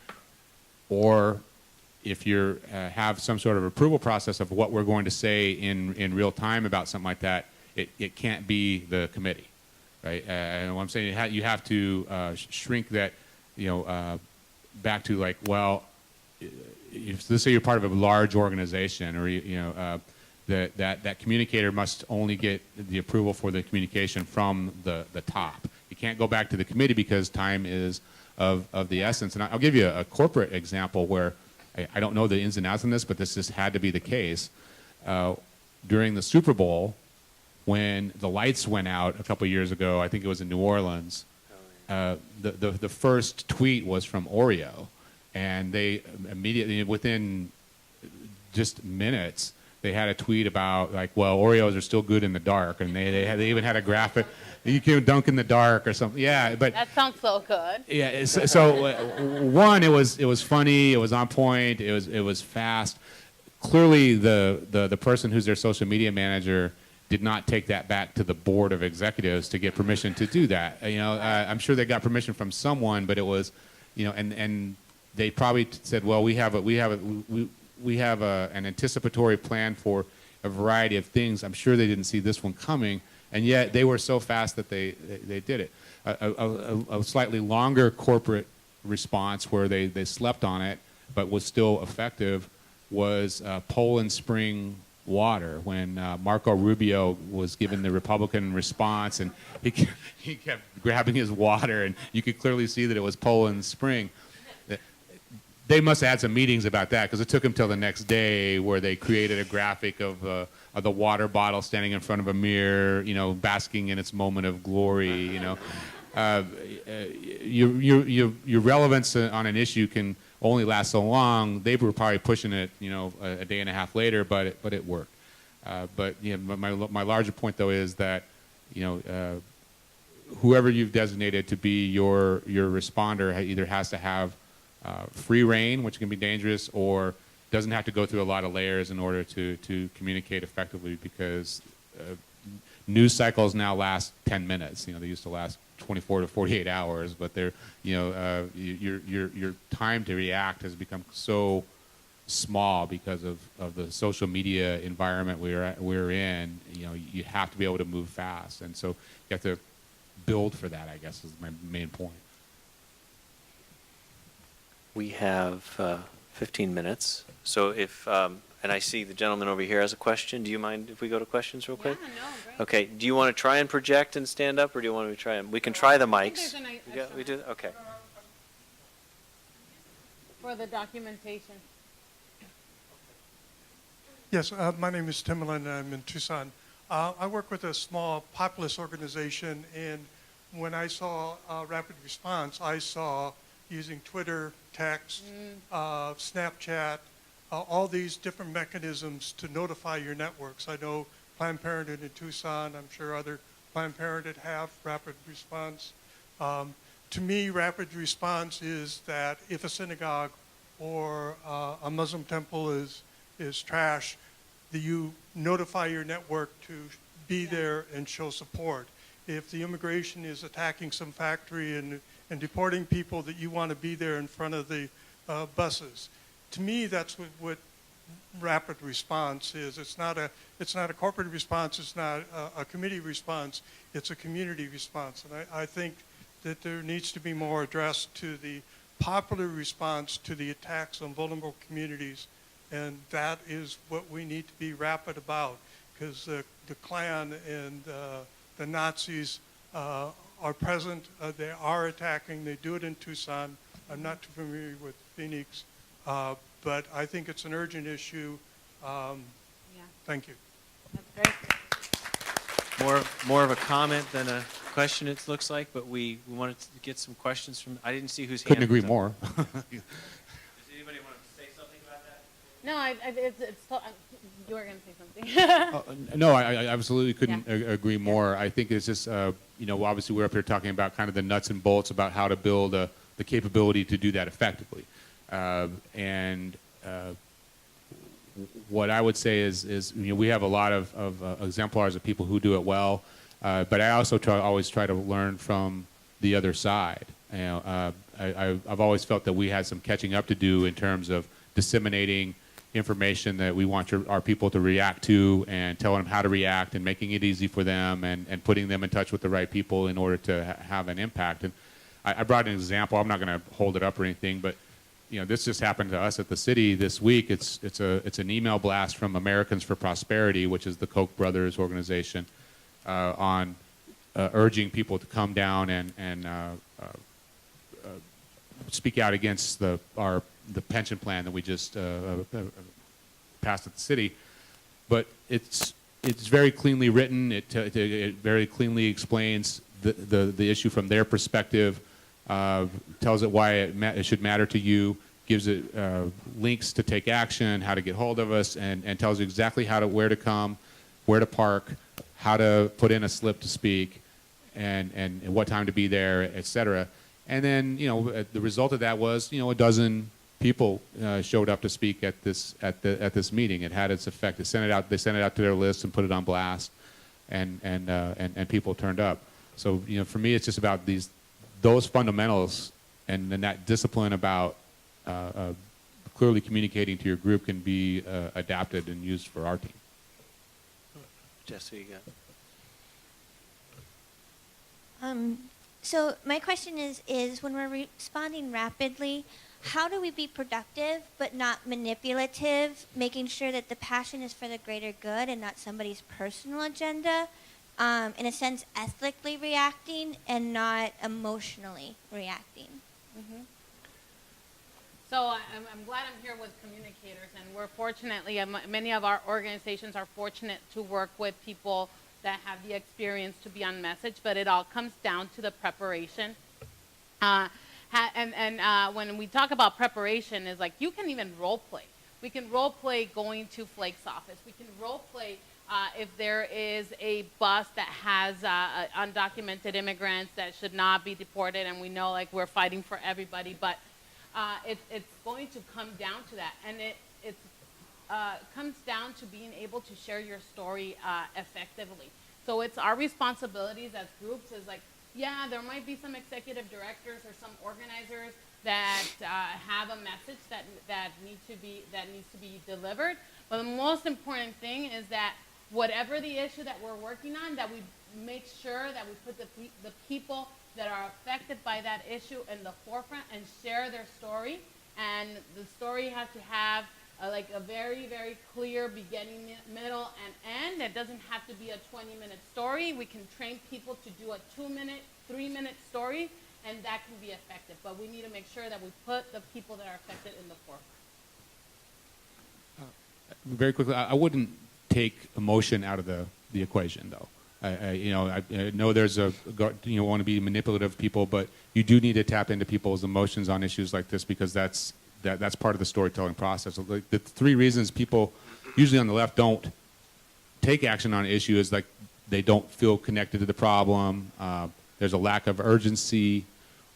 Or if you have some sort of approval process of what we're going to say in real time about something like that, it can't be the committee, right? And what I'm saying, you have to shrink that, back to like, well, if, let's say you're part of a large organization, or that communicator must only get the approval for the communication from the top. You can't go back to the committee because time is of the essence. And I'll give you a corporate example where I don't know the ins and outs on this, but this just had to be the case. During the Super Bowl, when the lights went out a couple years ago, I think it was in New Orleans, the first tweet was from Oreo. And they immediately, within just minutes, they had a tweet about, like, well, Oreos are still good in the dark. And they even had a graphic, you can dunk in the dark or something. Yeah, but that sounds so good. Yeah, so one, it was funny, it was on point, it was fast. Clearly, the person who's their social media manager did not take that back to the board of executives to get permission to do that. I'm sure they got permission from someone, but it was, and they probably said, well, we have an anticipatory plan for a variety of things. I'm sure they didn't see this one coming, and yet they were so fast that they did it. A slightly longer corporate response where they slept on it but was still effective was Poland Spring water. When Marco Rubio was given the Republican response, and he kept grabbing his water, and you could clearly see that it was Poland Spring. They must have had some meetings about that, because it took them till the next day where they created a graphic of the water bottle standing in front of a mirror, basking in its moment of glory. Your relevance on an issue can only last so long. They were probably pushing it, a day and a half later, but it worked. But my larger point though is that, whoever you've designated to be your responder either has to have free reign, which can be dangerous, or doesn't have to go through a lot of layers in order to communicate effectively, because news cycles now last 10 minutes. They used to last 24 to 48 hours, but they're, your time to react has become so small because of the social media environment we're in. You have to be able to move fast, and so you have to build for that, I guess, is my main point. We have 15 minutes. So if, and I see the gentleman over here has a question. Do you mind if we go to questions real quick? Yeah, no, great. Okay. Do you want to try and project and stand up, or do you want to try and? We can try the mics. We do. Okay. For the documentation. Yes, my name is Timmerland, and I'm in Tucson. I work with a small populist organization, and when I saw rapid response, I saw using Twitter, text, Snapchat, all these different mechanisms to notify your networks. I know Planned Parenthood in Tucson, I'm sure other Planned Parenthood have rapid response. To me, rapid response is that if a synagogue or a Muslim temple is trash, that you notify your network to be there and show support. If the immigration is attacking some factory and deporting people, that you want to be there in front of the buses. To me, that's what rapid response is. It's not a corporate response. It's not a committee response. It's a community response. And I think that there needs to be more addressed to the popular response to the attacks on vulnerable communities. And that is what we need to be rapid about, because the Klan and the Nazis are present. They are attacking. They do it in Tucson. I'm not too familiar with Phoenix, but I think it's an urgent issue. Thank you. That's great. More of a comment than a question, it looks like, but we wanted to get some questions from. I didn't see whose hand. Couldn't agree was up. more. Does anybody want to say something about that? No, you were going to say something. No, I absolutely couldn't agree more. I think it's just, obviously we're up here talking about kind of the nuts and bolts about how to build the capability to do that effectively. What I would say is we have a lot of exemplars of people who do it well, but I also always try to learn from the other side. I've always felt that we had some catching up to do in terms of disseminating information that we want our people to react to, and telling them how to react, and making it easy for them, and putting them in touch with the right people in order to have an impact. And I brought an example. I'm not going to hold it up or anything, but this just happened to us at the city this week. It's an email blast from Americans for Prosperity, which is the Koch brothers organization, on urging people to come down and speak out against the pension plan that we just passed at the city. But it's very cleanly written. It very cleanly explains the issue from their perspective, tells it why it should matter to you, gives it links to take action, how to get hold of us, and tells you exactly where to come, where to park, how to put in a slip to speak, and what time to be there, etc. And then, the result of that was, a dozen people showed up to speak at this meeting. It had its effect. They sent it out to their list and put it on blast, and people turned up. So, for me, it's just about those fundamentals, and then that discipline about clearly communicating to your group can be adapted and used for our team. Jess, who you got? So my question is when we're responding rapidly, how do we be productive but not manipulative, making sure that the passion is for the greater good and not somebody's personal agenda, in a sense ethically reacting and not emotionally reacting. So I'm glad I'm here with communicators, and we're fortunately, many of our organizations are fortunate to work with people that have the experience to be on message, but it all comes down to the preparation. When we talk about preparation, is like you can even role play. We can role play going to Flake's office. We can role play if there is a bus that has undocumented immigrants that should not be deported, and we know like we're fighting for everybody, but it's going to come down to that, and it comes down to being able to share your story effectively. So it's our responsibilities as groups is like, yeah, there might be some executive directors or some organizers that have a message that needs to be delivered. But the most important thing is that whatever the issue that we're working on, that we make sure that we put the people that are affected by that issue in the forefront and share their story. And the story has to have like a very, very clear beginning, middle, and end. It doesn't have to be a 20-minute story. We can train people to do a 2-minute, 3-minute story, and that can be effective. But we need to make sure that we put the people that are affected in the forefront. Very quickly, I wouldn't take emotion out of the equation, though. I know there's want to be manipulative people, but you do need to tap into people's emotions on issues like this because that's part of the storytelling process. Like the 3 reasons people, usually on the left, don't take action on an issue is like they don't feel connected to the problem, there's a lack of urgency,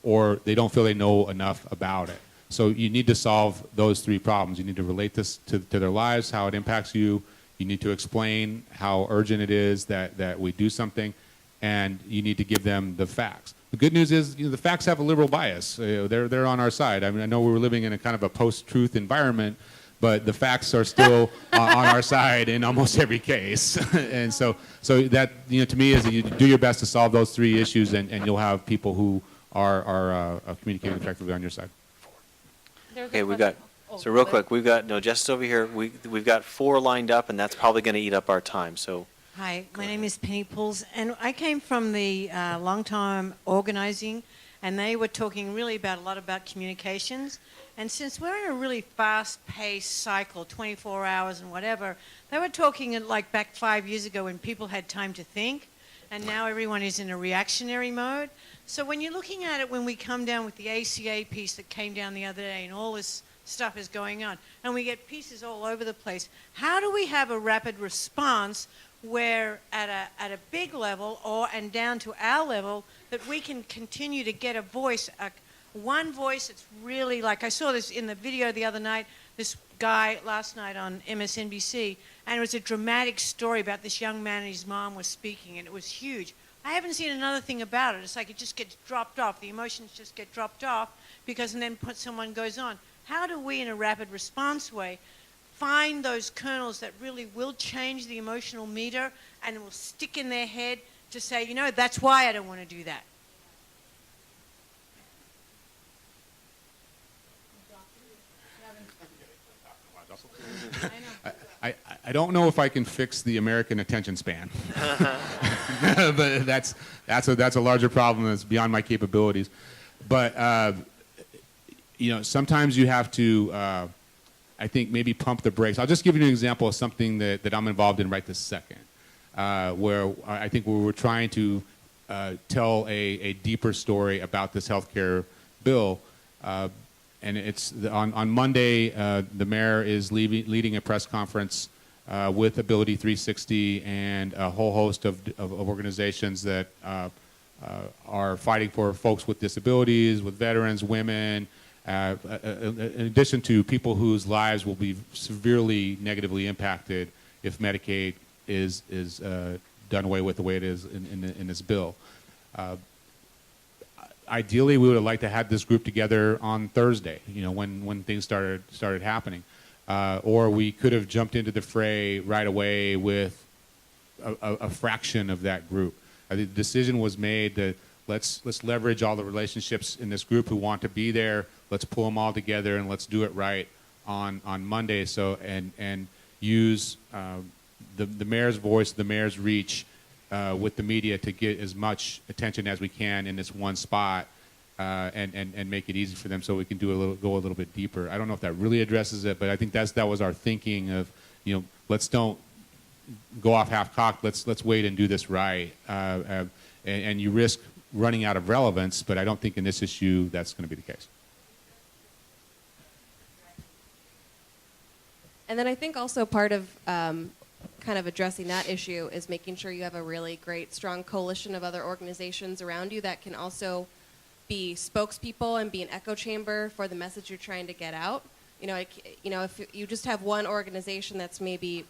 or they don't feel they know enough about it. So you need to solve those 3 problems. You need to relate this to their lives, how it impacts you. You need to explain how urgent it is that we do something, and you need to give them the facts. The good news is the facts have a liberal bias. They're on our side. I mean, I know we're living in a kind of a post-truth environment, but the facts are still on our side in almost every case. And so that to me is that you do your best to solve those 3 issues, and you'll have people who are communicating effectively on your side. Okay, we've got, so real quick, we've got, no, Jess is over here. We've got 4 lined up, and that's probably going to eat up our time, so. Hi, my name is Penny Pools, and I came from the long-time organizing, and they were talking really a lot about communications. And since we're in a really fast-paced cycle, 24 hours and whatever, they were talking like back 5 years ago when people had time to think, and now everyone is in a reactionary mode. So when you're looking at it, when we come down with the ACA piece that came down the other day and all this stuff is going on, and we get pieces all over the place, how do we have a rapid response where at a big level and down to our level that we can continue to get a voice, one voice that's really like, I saw this in the video the other night, this guy last night on MSNBC, and it was a dramatic story about this young man and his mom was speaking, and it was huge. I haven't seen another thing about it. It's like it just gets dropped off. The emotions just get dropped off because and then someone goes on. How do we, in a rapid response way, find those kernels that really will change the emotional meter and will stick in their head to say, that's why I don't want to do that? I don't know if I can fix the American attention span, but that's a larger problem that's beyond my capabilities. But sometimes you have to, I think, maybe pump the brakes. I'll just give you an example of something that I'm involved in right this second, where I think we're trying to tell a deeper story about this healthcare bill. And it's on Monday, the mayor is leading a press conference with Ability 360 and a whole host of organizations that are fighting for folks with disabilities, with veterans, women, in addition to people whose lives will be severely negatively impacted if Medicaid is done away with the way it is in this bill. Ideally, we would have liked to have this group together on Thursday, when things started happening. Or we could have jumped into the fray right away with a fraction of that group. The decision was made that let's leverage all the relationships in this group who want to be there. Let's pull them all together and let's do it right on Monday. So and use the mayor's voice, the mayor's reach with the media to get as much attention as we can in this one spot. And make it easy for them so we can go a little bit deeper. I don't know if that really addresses it, but I think that was our thinking of, let's don't go off half-cocked. Let's wait and do this right. And you risk running out of relevance, but I don't think in this issue that's going to be the case. And then I think also part of kind of addressing that issue is making sure you have a really great, strong coalition of other organizations around you that can also be spokespeople and be an echo chamber for the message you're trying to get out. If you just have one organization that's maybe,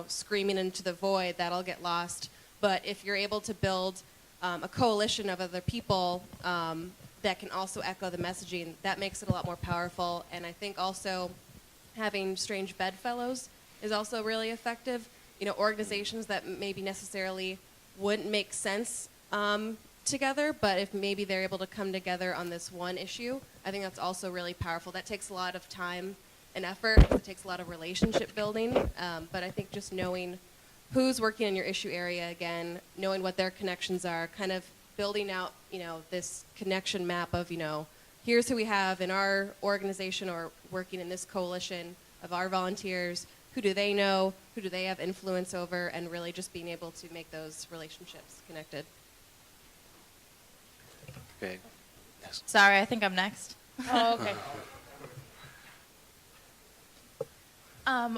screaming into the void, that'll get lost. But if you're able to build a coalition of other people that can also echo the messaging, that makes it a lot more powerful. And I think also having strange bedfellows is also really effective. Organizations that maybe necessarily wouldn't make sense together, but if maybe they're able to come together on this one issue, I think that's also really powerful. That takes a lot of time and effort. It takes a lot of relationship building, but I think just knowing who's working in your issue area, again, knowing what their connections are, kind of building out, this connection map of, here's who we have in our organization or working in this coalition of our volunteers, who do they know, who do they have influence over, and really just being able to make those relationships connected. Okay. Yes. Sorry, I think I'm next. Oh, okay.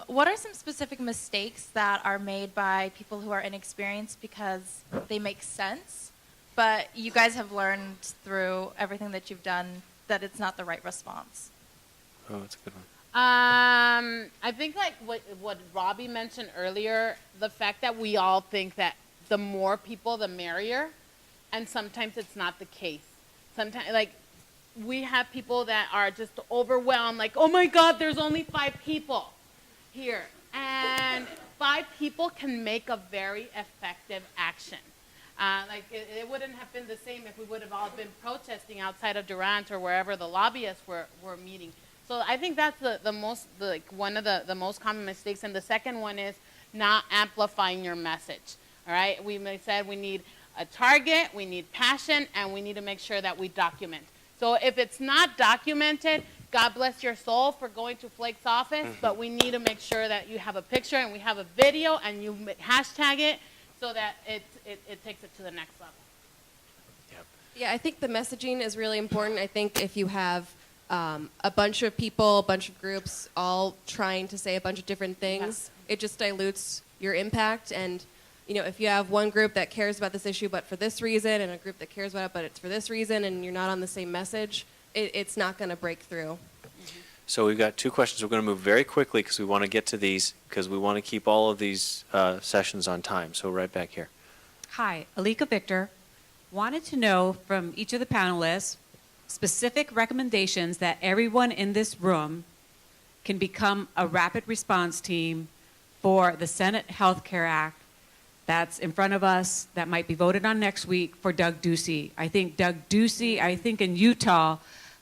What are some specific mistakes that are made by people who are inexperienced because they make sense, but you guys have learned through everything that you've done that it's not the right response? Oh, that's a good one. I think like what Robbie mentioned earlier, the fact that we all think that the more people, the merrier, and sometimes it's not the case. Sometimes, like, we have people that are just overwhelmed, like, oh my God, there's only 5 people here. And 5 people can make a very effective action. It wouldn't have been the same if we would have all been protesting outside of Durant or wherever the lobbyists were meeting. So I think that's one of the most common mistakes. And the second one is not amplifying your message. All right, we said we need a target, we need passion, and we need to make sure that we document. So if it's not documented, God bless your soul for going to Flake's office, but we need to make sure that you have a picture and we have a video and you hashtag it so that it takes it to the next level. Yep. Yeah, I think the messaging is really important. I think if you have a bunch of people, a bunch of groups all trying to say a bunch of different things, it just dilutes your impact. And if you have one group that cares about this issue but for this reason and a group that cares about it but it's for this reason and you're not on the same message, it's not going to break through. So we've got 2 questions. We're going to move very quickly because we want to get to these because we want to keep all of these sessions on time. So right back here. Hi, Alika Victor. Wanted to know from each of the panelists specific recommendations that everyone in this room can become a rapid response team for the Senate Health Care Act that's in front of us, that might be voted on next week for Doug Ducey. I think in Utah,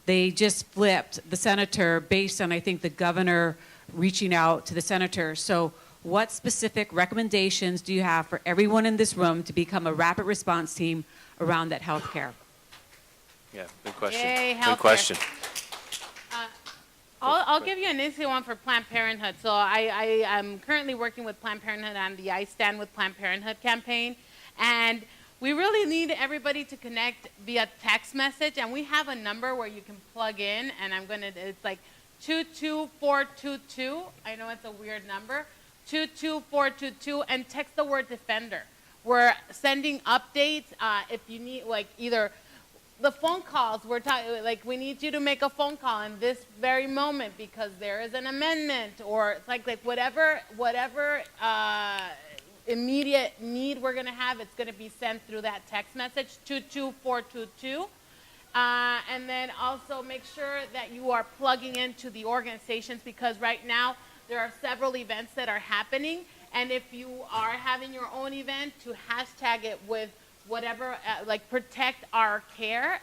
they just flipped the senator based on, I think, the governor reaching out to the senator. So what specific recommendations do you have for everyone in this room to become a rapid response team around that health care? Yeah, good question. Yay, good healthcare. question. I'll give you an easy one for Planned Parenthood. So I am currently working with Planned Parenthood on the I Stand with Planned Parenthood campaign. And we really need everybody to connect via text message. And we have a number where you can plug in. And it's like 22422. I know it's a weird number. 22422. And text the word defender. We're sending updates if you need, like, either the phone calls, we're talking, like, we need you to make a phone call in this very moment because there is an amendment, or it's like whatever immediate need we're going to have, it's going to be sent through that text message, 22422. And then also make sure that you are plugging into the organizations because right now there are several events that are happening. And if you are having your own event, to hashtag it with whatever, like protect our care.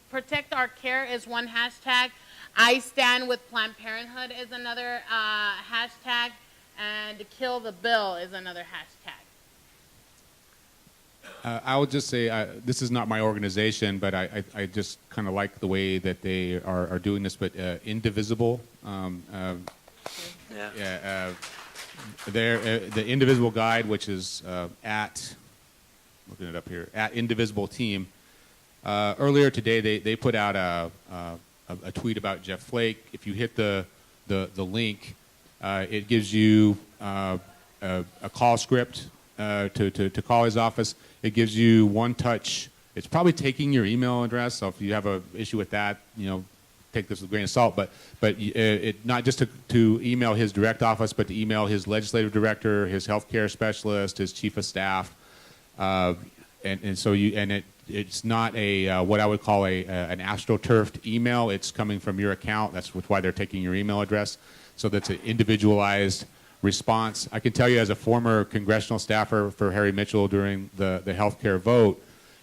Protect our care is one hashtag. I stand with Planned Parenthood is another hashtag, and kill the bill is another hashtag. I would just say this is not my organization, but I just kind of like the way that they are doing this. But Indivisible, the Indivisible Guide, which is at looking it up here at Indivisible Team. Earlier today, they put out a tweet about Jeff Flake. If you hit the link, it gives you a call script to call his office. It gives you one touch. It's probably taking your email address. So if you have an issue with that, take this with a grain of salt. But it not just to email his direct office, but to email his legislative director, his healthcare specialist, his chief of staff, it's not a what I would call an astroturfed email. It's coming from your account. That's why they're taking your email address. So that's an individualized response. I can tell you, as a former congressional staffer for Harry Mitchell during the healthcare vote,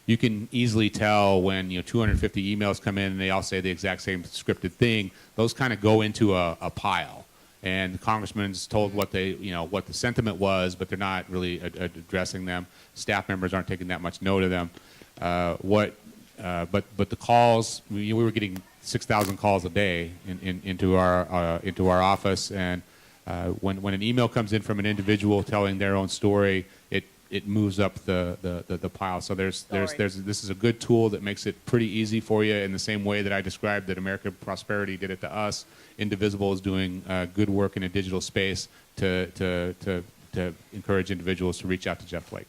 you can easily tell when 250 emails come in and they all say the exact same scripted thing. Those kind of go into a pile, and the congressman's told what the sentiment was, but they're not really addressing them. Staff members aren't taking that much note of them. But the calls, we were getting 6,000 calls a day into our office, and when an email comes in from an individual telling their own story, it moves up the pile. So this is a good tool that makes it pretty easy for you, in the same way that I described that American Prosperity did it to us. Indivisible is doing good work in a digital space to encourage individuals to reach out to Jeff Flake.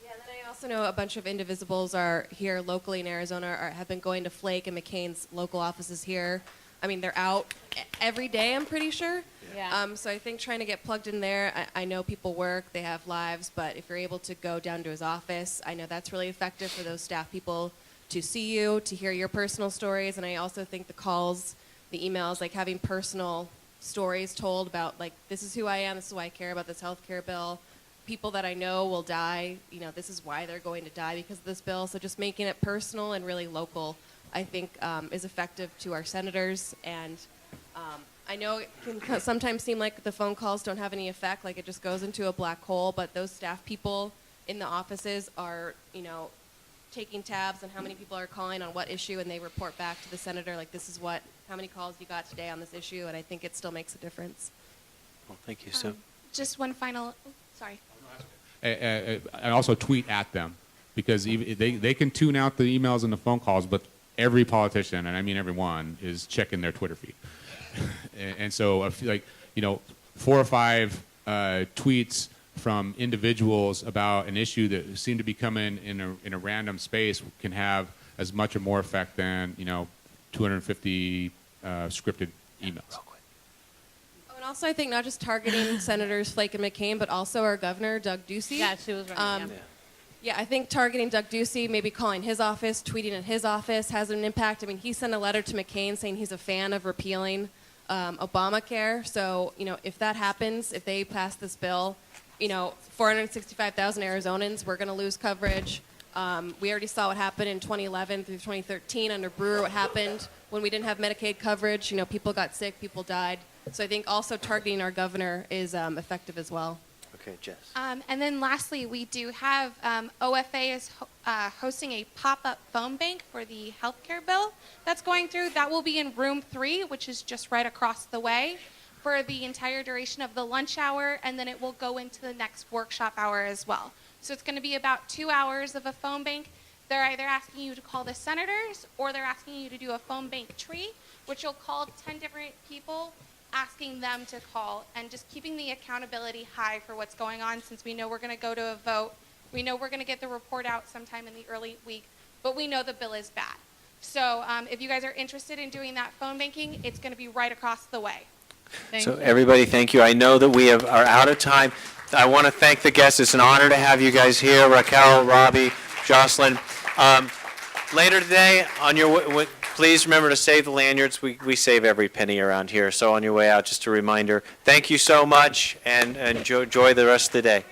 Yeah, and then I also know a bunch of Indivisibles are here locally in Arizona, have been going to Flake and McCain's local offices here. I mean, they're out every day, I'm pretty sure. Yeah. So I think trying to get plugged in there, I know people work, they have lives, but if you're able to go down to his office, I know that's really effective for those staff people to see you, to hear your personal stories. And I also think the calls, the emails, like having personal stories told about, like, this is who I am, this is why I care about this health care bill. People that I know will die, this is why they're going to die because of this bill. So just making it personal and really local, I think, is effective to our senators. And I know it can sometimes seem like the phone calls don't have any effect, like it just goes into a black hole, but those staff people in the offices are, taking tabs on how many people are calling on what issue, and they report back to the senator, like, this is how many calls you got today on this issue, and I think it still makes a difference. Well, thank you. So, Just one final, sorry. And also tweet at them, because they can tune out the emails and the phone calls, but every politician, and I mean everyone, is checking their Twitter feed. And so, if, 4 or 5 tweets from individuals about an issue that seem to be coming in a random space can have as much or more effect than 250 scripted emails. Oh, and also I think not just targeting Senators Flake and McCain, but also our governor, Doug Ducey. Yeah, she was running. Yeah, I think targeting Doug Ducey, maybe calling his office, tweeting at his office has an impact. I mean, he sent a letter to McCain saying he's a fan of repealing Obamacare. So, if that happens, if they pass this bill, 465,000 Arizonans, we're going to lose coverage. We already saw what happened in 2011 through 2013 under Brewer, what happened when we didn't have Medicaid coverage. People got sick, people died. So I think also targeting our governor is effective as well. okay, Jess. And then lastly, we do have OFA is hosting a pop-up phone bank for the healthcare bill that's going through. That will be in room 3, which is just right across the way, for the entire duration of the lunch hour, and then it will go into the next workshop hour as well. So it's going to be about 2 hours of a phone bank. They're either asking you to call the senators, or they're asking you to do a phone bank tree, which you'll call 10 different people, asking them to call, and just keeping the accountability high for what's going on, since we know we're going to go to a vote. We know we're going to get the report out sometime in the early week, but we know the bill is bad. So if you guys are interested in doing that phone banking, it's going to be right across the way. So everybody, thank you. I know that we are out of time. I want to thank the guests. It's an honor to have you guys here, Raquel, Robbie, Josselyn. Later today, on your please remember to save the lanyards. We save every penny around here. So on your way out, just a reminder. Thank you so much, and enjoy the rest of the day.